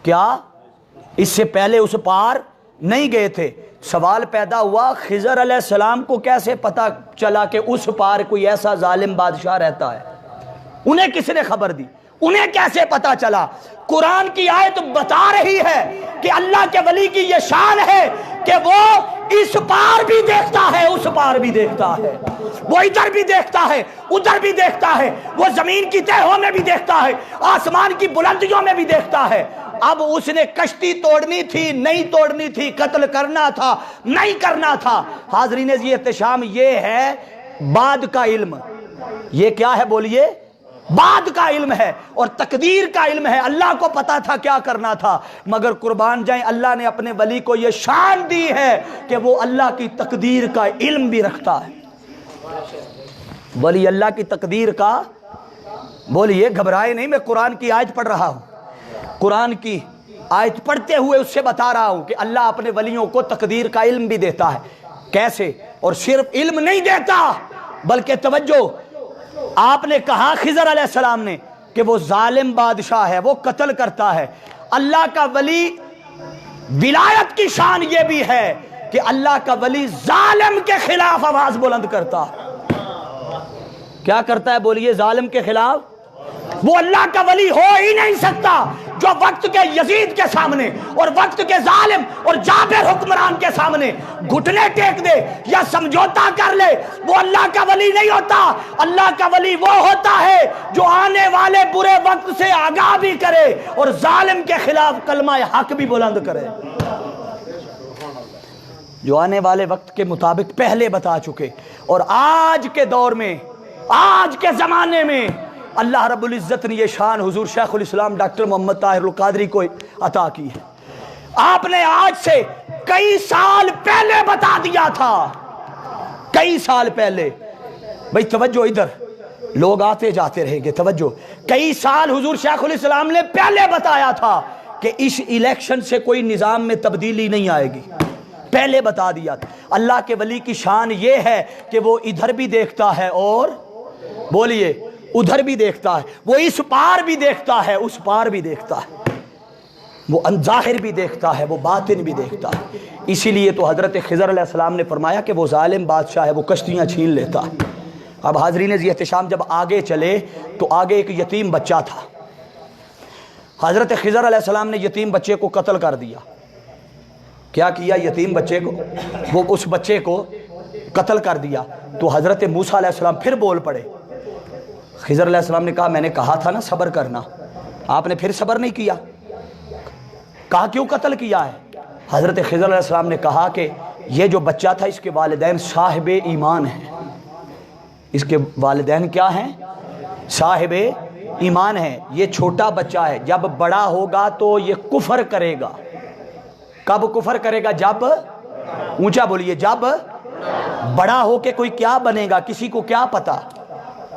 کیا اس سے پہلے اس پار نہیں گئے تھے؟ سوال پیدا ہوا خضر علیہ السلام کو کیسے پتا چلا کہ اس پار کوئی ایسا ظالم بادشاہ رہتا ہے؟ انہیں کس نے خبر دی؟ انہیں کیسے پتا چلا؟ قرآن کی آیت بتا رہی ہے کہ اللہ کے ولی کی یہ شان ہے کہ وہ اس پار بھی دیکھتا ہے، اس پار بھی دیکھتا ہے، وہ ادھر بھی دیکھتا ہے، ادھر بھی دیکھتا ہے، وہ زمین کی تہوں میں بھی دیکھتا ہے، آسمان کی بلندیوں میں بھی دیکھتا ہے۔ اب اس نے کشتی توڑنی تھی نہیں توڑنی تھی، قتل کرنا تھا نہیں کرنا تھا؟ حاضرین یہ احتشام، یہ ہے بعد کا علم۔ یہ کیا ہے بولیے؟ بعد کا علم ہے اور تقدیر کا علم ہے۔ اللہ کو پتا تھا کیا کرنا تھا، مگر قربان جائیں اللہ نے اپنے ولی کو یہ شان دی ہے کہ وہ اللہ کی تقدیر کا علم بھی رکھتا ہے۔ ولی اللہ کی تقدیر کا، بولیے گھبرائے نہیں، میں قرآن کی آیت پڑھ رہا ہوں، قرآن کی آیت پڑھتے ہوئے اس سے بتا رہا ہوں کہ اللہ اپنے ولیوں کو تقدیر کا علم بھی دیتا ہے۔ کیسے؟ اور صرف علم نہیں دیتا بلکہ توجہ، آپ نے کہا خضر علیہ السلام نے کہ وہ ظالم بادشاہ ہے، وہ قتل کرتا ہے۔ اللہ کا ولی ولایت کی شان یہ بھی ہے کہ اللہ کا ولی ظالم کے خلاف آواز بلند کرتا ہے۔ کیا کرتا ہے بولیے؟ ظالم کے خلاف۔ وہ اللہ کا ولی ہو ہی نہیں سکتا جو وقت کے یزید کے سامنے اور وقت کے ظالم اور جابر حکمران کے سامنے گھٹنے ٹیک دے یا سمجھوتا کر لے، وہ اللہ کا ولی نہیں ہوتا۔ اللہ کا ولی وہ ہوتا ہے جو آنے والے برے وقت سے آگاہ بھی کرے اور ظالم کے خلاف کلمہ حق بھی بلند کرے، جو آنے والے وقت کے مطابق پہلے بتا چکے۔ اور آج کے دور میں، آج کے زمانے میں اللہ رب العزت نے یہ شان حضور شیخ الاسلام ڈاکٹر محمد طاہر القادری کو عطا کی ہے۔ آپ نے آج سے کئی سال پہلے بتا دیا تھا، کئی سال پہلے۔ بھئی توجہ، ادھر لوگ آتے جاتے رہیں گے، توجہ۔ کئی سال حضور شیخ الاسلام نے پہلے بتایا تھا کہ اس الیکشن سے کوئی نظام میں تبدیلی نہیں آئے گی، پہلے بتا دیا تھا۔ اللہ کے ولی کی شان یہ ہے کہ وہ ادھر بھی دیکھتا ہے اور بولیے ادھر بھی دیکھتا ہے، وہ اس پار بھی دیکھتا ہے، اس پار بھی دیکھتا ہے، وہ ظاہر بھی دیکھتا ہے، وہ باطن بھی دیکھتا ہے۔ اسی لیے تو حضرت خضر علیہ السلام نے فرمایا کہ وہ ظالم بادشاہ ہے، وہ کشتیاں چھین لیتا ہے۔ اب حاضرین ذی احتشام جب آگے چلے تو آگے ایک یتیم بچہ تھا۔ حضرت خضر علیہ السلام نے یتیم بچے کو قتل کر دیا۔ کیا کیا؟ یتیم بچے کو، وہ اس بچے کو قتل کر دیا۔ تو حضرت موسیٰ علیہ السلام پھر بول پڑے۔ خضر علیہ السلام نے کہا میں نے کہا تھا نا صبر کرنا، آپ نے پھر صبر نہیں کیا، کہا کیوں قتل کیا ہے؟ حضرت خضر علیہ السلام نے کہا کہ یہ جو بچہ تھا اس کے والدین صاحب ایمان ہیں، اس کے والدین کیا ہیں؟ صاحب ایمان ہیں۔ یہ چھوٹا بچہ ہے، جب بڑا ہوگا تو یہ کفر کرے گا۔ کب کفر کرے گا؟ جب، اونچا بولیے، جب بڑا ہو کے کوئی کیا بنے گا کسی کو کیا پتا؟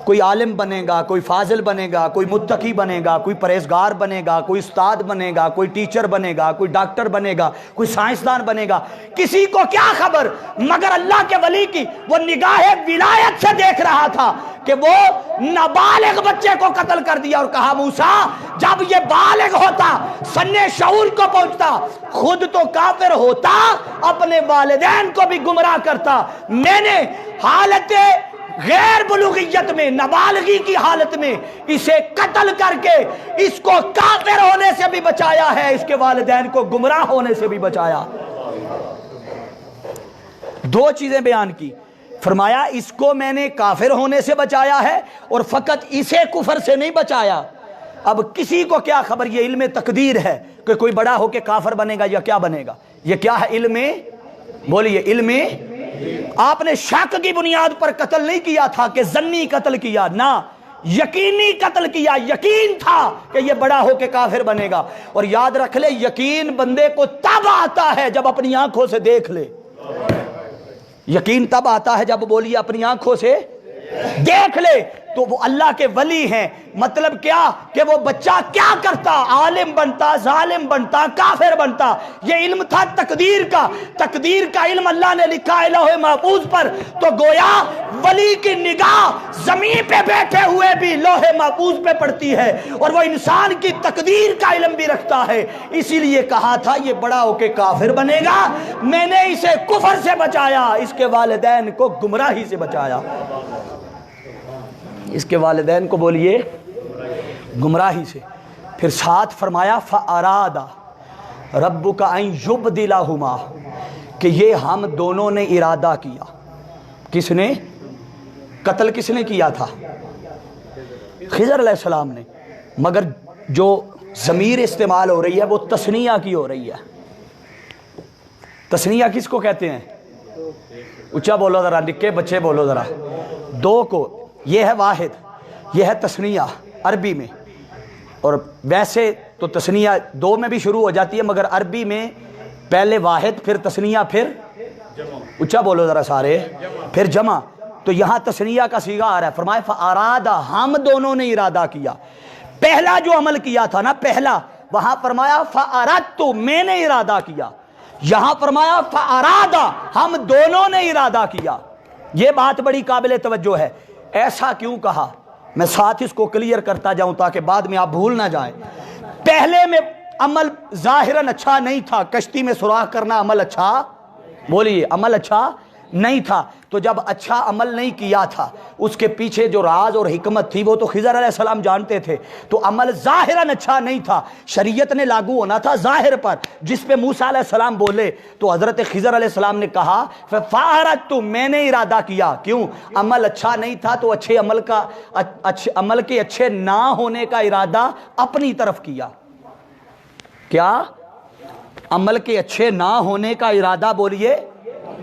کوئی عالم بنے گا، کوئی فاضل بنے گا، کوئی متقی بنے گا، کوئی پرہیزگار بنے گا، کوئی استاد بنے گا، کوئی ٹیچر بنے گا، کوئی ڈاکٹر بنے گا، کوئی سائنسدان بنے گا، کسی کو کیا خبر؟ مگر اللہ کے ولی کی وہ نگاہ ولایت سے دیکھ رہا تھا کہ وہ نابالغ بچے کو قتل کر دیا اور کہا موسیٰ جب یہ بالغ ہوتا، سن شعور کو پہنچتا، خود تو کافر ہوتا، اپنے والدین کو بھی گمراہ کرتا۔ میں نے حالت غیر بلوغیت میں، نابالغی کی حالت میں اسے قتل کر کے اس کو کافر ہونے سے بھی بچایا ہے، اس کے والدین کو گمراہ ہونے سے بھی بچایا۔ دو چیزیں بیان کی، فرمایا اس کو میں نے کافر ہونے سے بچایا ہے اور فقط اسے کفر سے نہیں بچایا۔ اب کسی کو کیا خبر؟ یہ علم تقدیر ہے کہ کوئی بڑا ہو کے کافر بنے گا یا کیا بنے گا۔ یہ کیا ہے؟ علم، بولیے علم۔ آپ نے شک کی بنیاد پر قتل نہیں کیا تھا کہ ظنی قتل کیا، نہ یقینی قتل کیا۔ یقین تھا کہ یہ بڑا ہو کے کافر بنے گا۔ اور یاد رکھ لے یقین بندے کو تب آتا ہے جب اپنی آنکھوں سے دیکھ لے۔ یقین تب آتا ہے جب، بولیے، اپنی آنکھوں سے دیکھ لے تو وہ اللہ کے ولی ہیں۔ مطلب کیا کہ وہ بچہ کیا کرتا، عالم بنتا، ظالم بنتا، کافر بنتا، یہ علم تھا تقدیر کا۔ تقدیر کا علم اللہ نے لکھا ہے لوح محفوظ پر، تو گویا ولی کی نگاہ زمین پہ بیٹھے ہوئے بھی لوح محفوظ پہ پڑتی ہے، اور وہ انسان کی تقدیر کا علم بھی رکھتا ہے۔ اسی لیے کہا تھا یہ بڑا ہو کے کافر بنے گا، میں نے اسے کفر سے بچایا، اس کے والدین کو گمراہی سے بچایا۔ اس کے والدین کو بولیے گمراہی سے۔ پھر ساتھ فرمایا فَأَرَادَ رَبُّكَ أَن يُبْدِلَهُمَا، کہ یہ ہم دونوں نے ارادہ کیا۔ کس نے؟ قتل کس نے کیا تھا؟ خضر علیہ السلام نے، مگر جو ضمیر استعمال ہو رہی ہے وہ تثنیہ کی ہو رہی ہے۔ تثنیہ کس کو کہتے ہیں؟ اونچا بولو ذرا، نکے بچے بولو ذرا۔ دو کو، یہ ہے واحد، یہ ہے تثنیہ عربی میں، اور ویسے تو تثنیہ دو میں بھی شروع ہو جاتی ہے، مگر عربی میں پہلے واحد پھر تثنیہ پھر اونچا بولو ذرا سارے، پھر جمع۔ تو یہاں تثنیہ کا صیغہ آ رہا ہے۔ فرمائے فَأَرَادَ، ہم دونوں نے ارادہ کیا۔ پہلا جو عمل کیا تھا نا، پہلا، وہاں فرمایا فَأَرَدْتُ، میں نے ارادہ کیا۔ یہاں فرمایا فَأَرَادَ، ہم دونوں نے ارادہ کیا۔ یہ بات بڑی قابل توجہ ہے۔ ایسا کیوں کہا؟ میں ساتھ اس کو کلیئر کرتا جاؤں تاکہ بعد میں آپ بھول نہ جائیں۔ پہلے میں عمل ظاہراً اچھا نہیں تھا، کشتی میں سوراخ کرنا عمل اچھا، بولیے عمل اچھا نہیں تھا۔ تو جب اچھا عمل نہیں کیا تھا، اس کے پیچھے جو راز اور حکمت تھی وہ تو خضر علیہ السلام جانتے تھے۔ تو عمل ظاہراً اچھا نہیں تھا، شریعت نے لاگو ہونا تھا ظاہر پر، جس پہ موسیٰ علیہ السلام بولے تو حضرت خضر علیہ السلام نے کہا فَأَرَدْتُ، میں نے ارادہ کیا۔ کیوں؟ عمل اچھا نہیں تھا تو اچھے عمل کے اچھے نہ ہونے کا ارادہ اپنی طرف کیا۔ کیا؟ عمل کے اچھے نہ ہونے کا ارادہ، بولیے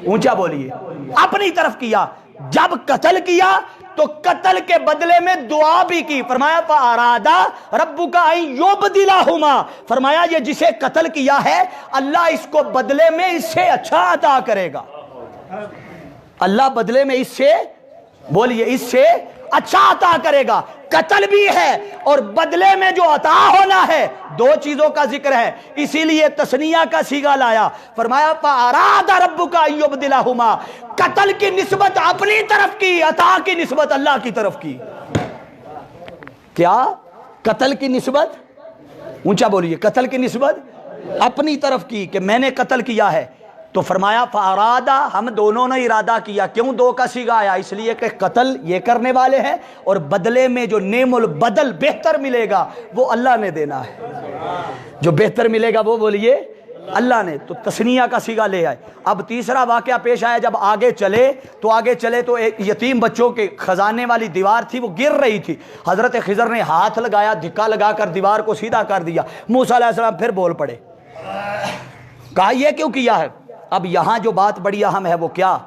اونچا بولیے، اپنی طرف کیا۔ جب قتل کیا تو قتل کے بدلے میں دعا بھی کی۔ فرمایا فَأَرَادَ رَبُّكَ أَن يُبْدِلَهُمَا، فرمایا یہ جسے قتل کیا ہے اللہ اس کو بدلے میں اس سے اچھا عطا کرے گا۔ اللہ بدلے میں اس سے، بولیے اس سے اچھا عطا کرے گا۔ قتل بھی ہے اور بدلے میں جو عطا ہونا ہے، دو چیزوں کا ذکر ہے، اسی لیے تثنیہ کا صیغہ لایا۔ فرمایا فَأَرَادَ رَبُّكَ أَن يُبْدِلَهُمَا، قتل کی نسبت اپنی طرف کی، عطا کی نسبت اللہ کی طرف کی۔ کیا؟ قتل کی نسبت، اونچا بولیے، قتل کی نسبت اپنی طرف کی کہ میں نے قتل کیا ہے۔ تو فرمایا فَأَرَادَ، ہم دونوں نے ارادہ کیا۔ کیوں دو کا صیغہ آیا؟ اس لیے کہ قتل یہ کرنے والے ہیں اور بدلے میں جو نعم البدل بہتر ملے گا وہ اللہ نے دینا ہے۔ جو بہتر ملے گا وہ بولیے اللہ نے۔ تو تثنیہ کا صیغہ لے آئے۔ اب تیسرا واقعہ پیش آیا، جب آگے چلے تو ایک یتیم بچوں کے خزانے والی دیوار تھی، وہ گر رہی تھی۔ حضرت خضر نے ہاتھ لگایا، دھکا لگا کر دیوار کو سیدھا کر دیا۔ موسیٰ علیہ السلام پھر بول پڑے، کہا یہ کیوں کیا ہے؟ اب یہاں جو بات بڑی اہم ہے وہ کیا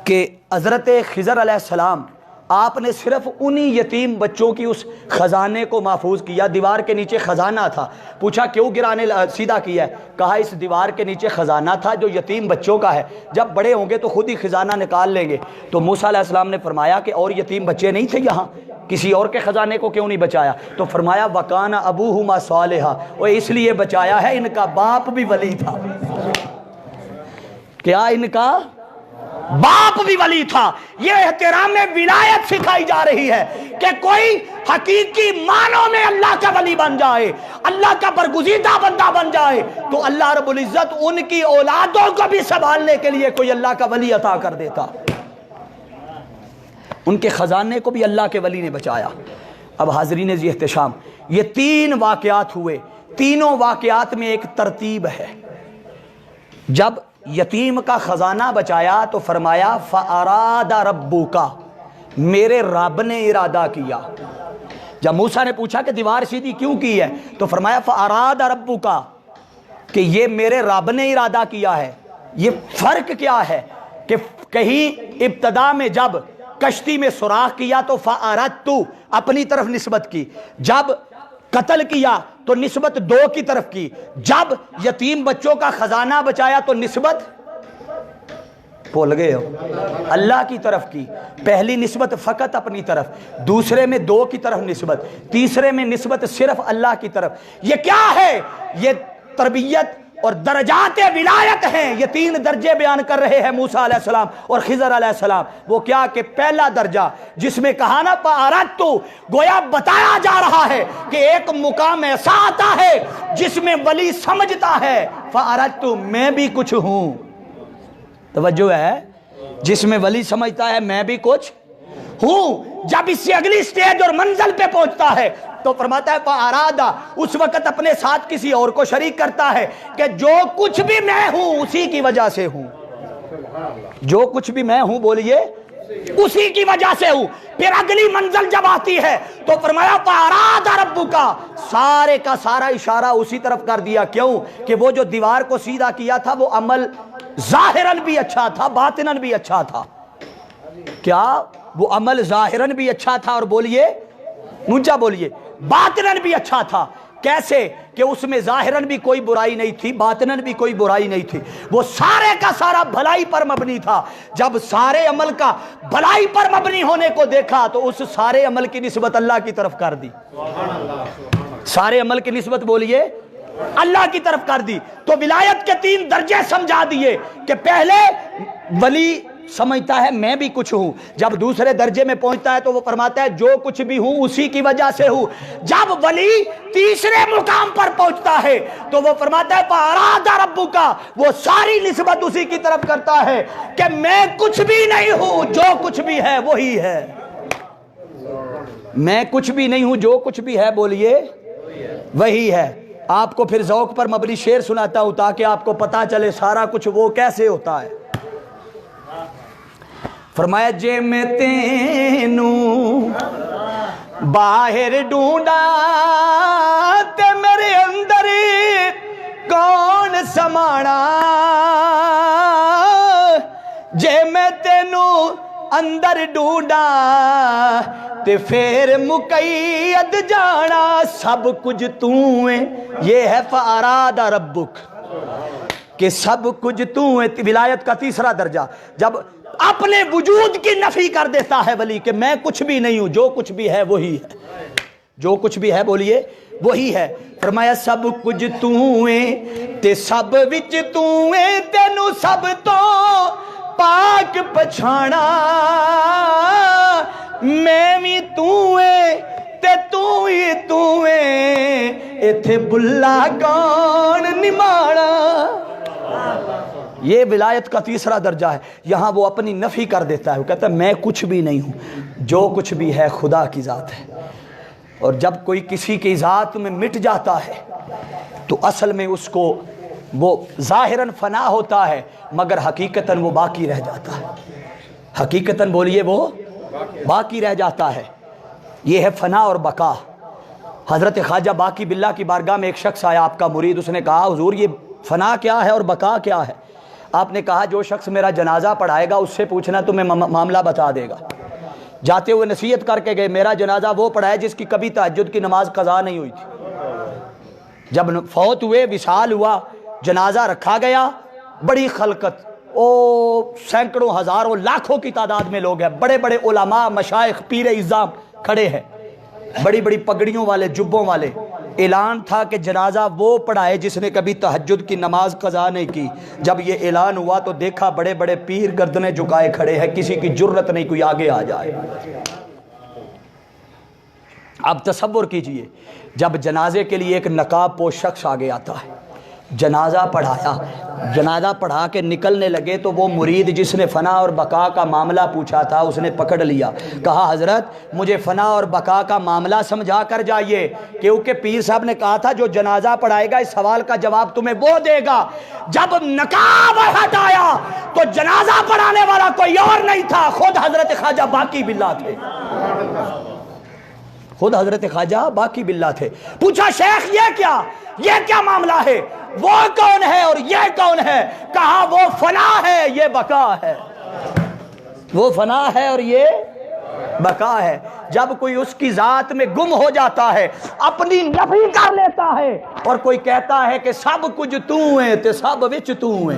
کہ حضرت خضر علیہ السلام آپ نے صرف انہی یتیم بچوں کی اس خزانے کو محفوظ کیا۔ دیوار کے نیچے خزانہ تھا، پوچھا کیوں گرانے سیدھا کیا ہے؟ کہا اس دیوار کے نیچے خزانہ تھا جو یتیم بچوں کا ہے، جب بڑے ہوں گے تو خود ہی خزانہ نکال لیں گے۔ تو موسیٰ علیہ السلام نے فرمایا کہ اور یتیم بچے نہیں تھے یہاں، کسی اور کے خزانے کو کیوں نہیں بچایا؟ تو فرمایا وَكَانَ أَبُوهُمَا صَالِحًا، اور اس لیے بچایا ہے ان کا باپ بھی ولی تھا۔ کیا؟ ان کا باپ بھی ولی تھا۔ یہ احترام میں ولایت سکھائی جا رہی ہے کہ کوئی حقیقی معنوں میں اللہ کا ولی بن جائے، اللہ کا برگزیدہ بندہ بن جائے تو اللہ رب العزت ان کی اولادوں کو بھی سنبھالنے کے لیے کوئی اللہ کا ولی عطا کر دیتا۔ ان کے خزانے کو بھی اللہ کے ولی نے بچایا۔ اب حاضرین ذی احتشام، یہ تین واقعات ہوئے، تینوں واقعات میں ایک ترتیب ہے۔ جب یتیم کا خزانہ بچایا تو فرمایا فَأَرَادَ رَبُّكَ، میرے رب نے ارادہ کیا۔ جب موسیٰ نے پوچھا کہ دیوار سیدھی کیوں کی ہے تو فرمایا فَأَرَادَ رَبُّكَ، کہ یہ میرے رب نے ارادہ کیا ہے۔ یہ فرق کیا ہے کہ کہیں ابتدا میں جب کشتی میں سوراخ کیا تو فَأَرَدْتُ اپنی طرف نسبت کی، جب قتل کیا تو نسبت دو کی طرف کی، جب یتیم بچوں کا خزانہ بچایا تو نسبت بھول گئے ہو؟ اللہ کی طرف کی پہلی نسبت فقط اپنی طرف، دوسرے میں دو کی طرف نسبت، تیسرے میں نسبت صرف اللہ کی طرف۔ یہ کیا ہے؟ یہ تربیت اور درجات ولایت ہیں۔ یہ تین درجے بیان کر رہے ہیں موسیٰ علیہ السلام اور خضر علیہ السلام۔ وہ کیا کہ پہلا درجہ جس میں کہا نا فَأَرَدْتُ، گویا بتایا جا رہا ہے کہ ایک مقام ایسا آتا ہے جس میں ولی سمجھتا ہے فَأَرَدْتُ، میں بھی کچھ ہوں۔ توجہ ہے؟ جس میں ولی سمجھتا ہے میں بھی کچھ ہوں۔ جب اس سے اگلی سٹیج اور منزل پہ پہنچتا ہے تو فرماتا ہے فَأَرَادَ، اس وقت اپنے ساتھ کسی اور کو شریک کرتا ہے کہ جو کچھ بھی میں ہوں اسی کی وجہ سے ہوں۔ جو کچھ بھی میں ہوں بولیے اسی کی وجہ سے ہوں۔ پھر اگلی منزل جب آتی ہے تو فرمایا فَأَرَادَ رَبُّكَ، سارے کا سارا اشارہ اسی طرف کر دیا۔ کیوں کہ وہ جو دیوار کو سیدھا کیا تھا وہ عمل ظاہراً بھی اچھا تھا، باطناً بھی اچھا تھا۔ کیا وہ عمل ظاہراً بھی اچھا تھا اور بولیے اونچا بولیے باطناً بھی اچھا تھا؟ کیسے کہ اس میں ظاہراً بھی کوئی برائی نہیں تھی، باطناً بھی کوئی برائی نہیں تھی، وہ سارے کا سارا بھلائی پر مبنی تھا۔ جب سارے عمل کا بھلائی پر مبنی ہونے کو دیکھا تو اس سارے عمل کی نسبت اللہ کی طرف کر دی۔ سارے عمل کی نسبت بولیے اللہ کی طرف کر دی۔ تو ولایت کے تین درجے سمجھا دیے کہ پہلے ولی سمجھتا ہے میں بھی کچھ ہوں، جب دوسرے درجے میں پہنچتا ہے تو وہ فرماتا ہے جو کچھ بھی ہوں اسی کی وجہ سے ہوں۔ جب ولی تیسرے مقام پر پہنچتا ہے تو وہ فرماتا ہے فَأَرَادَ رَبُّكَ، وہ ساری نسبت اسی کی طرف کرتا ہے کہ میں کچھ بھی نہیں ہوں، جو کچھ بھی ہے وہی ہے۔ میں کچھ بھی نہیں ہوں، جو کچھ بھی ہے بولیے وہی ہے۔ آپ کو پھر ذوق پر مبنی شعر سناتا ہوں تاکہ آپ کو پتا چلے سارا کچھ وہ کیسے ہوتا ہے۔ فرمایا جے میں تینوں باہر ڈھونڈا تے میرے اندر کون سمانا، جے میں تینوں اندر ڈھونڈا تے پھر مقید جانا، سب کچھ تو ہے۔ یہ ہے فَأَرَادَ رَبُّكَ کہ سب کچھ تو ہے۔ ولایت کا تیسرا درجہ جب اپنے وجود کی نفی کر دیتا ہے ولی کہ میں کچھ بھی نہیں ہوں، جو کچھ بھی ہے وہی ہے، جو کچھ بھی ہے بولیے وہی ہے۔ فرمایا سب کچھ تو ہے تے سب وچ تو ہے، تینوں سب تو پاک پچھانا، میں بھی تو ہے تے تو ہی تو ہے، ایتھے بلا کون نمانا۔ یہ ولایت کا تیسرا درجہ ہے۔ یہاں وہ اپنی نفی کر دیتا ہے، وہ کہتا ہے میں کچھ بھی نہیں ہوں، جو کچھ بھی ہے خدا کی ذات ہے۔ اور جب کوئی کسی کی ذات میں مٹ جاتا ہے تو اصل میں اس کو وہ ظاہراً فنا ہوتا ہے مگر حقیقتاً وہ باقی رہ جاتا ہے۔ حقیقتاً بولیے وہ باقی رہ جاتا ہے۔ یہ ہے فنا اور بقا۔ حضرت خواجہ باقی باللہ کی بارگاہ میں ایک شخص آیا، آپ کا مرید، اس نے کہا حضور یہ فنا کیا ہے اور بقا کیا ہے؟ آپ نے کہا جو شخص میرا جنازہ پڑھائے گا اس سے پوچھنا تمہیں معاملہ بتا دے گا۔ جاتے ہوئے نصیحت کر کے گئے، میرا جنازہ وہ پڑھائے جس کی کبھی تہجد کی نماز قضا نہیں ہوئی تھی۔ جب فوت ہوئے، وصال ہوا، جنازہ رکھا گیا، بڑی خلقت، سینکڑوں ہزاروں لاکھوں کی تعداد میں لوگ ہیں، بڑے بڑے علماء، مشائخ، پیر اعظام کھڑے ہیں، بڑی بڑی پگڑیوں والے، جبوں والے۔ اعلان تھا کہ جنازہ وہ پڑھائے جس نے کبھی تہجد کی نماز قضا نہیں کی۔ جب یہ اعلان ہوا تو دیکھا بڑے بڑے پیر گردنیں جھکائے کھڑے ہیں، کسی کی جرت نہیں کوئی آگے آ جائے۔ اب تصور کیجئے جب جنازے کے لیے ایک نقاب پوش شخص آگے آتا ہے، جنازہ پڑھایا، جنازہ پڑھا کے نکلنے لگے تو وہ مرید جس نے فنا اور بقا کا معاملہ پوچھا تھا اس نے پکڑ لیا، کہا حضرت مجھے فنا اور بقا کا معاملہ سمجھا کر جائیے، کیونکہ پیر صاحب نے کہا تھا جو جنازہ پڑھائے گا اس سوال کا جواب تمہیں وہ دے گا۔ جب نقاب ہٹایا تو جنازہ پڑھانے والا کوئی اور نہیں تھا، خود حضرت خواجہ باقی باللہ تھے، خود حضرت خواجہ باقی باللہ تھے۔ پوچھا شیخ یہ کیا معاملہ ہے؟ وہ کون ہے اور یہ کون ہے؟ کہا وہ فنا ہے یہ بقا ہے، وہ فنا ہے اور یہ بقا ہے۔ جب کوئی اس کی ذات میں گم ہو جاتا ہے، اپنی نفی کر لیتا ہے اور کوئی کہتا ہے کہ سب کچھ تو ہے تے سب وچ تو ہے،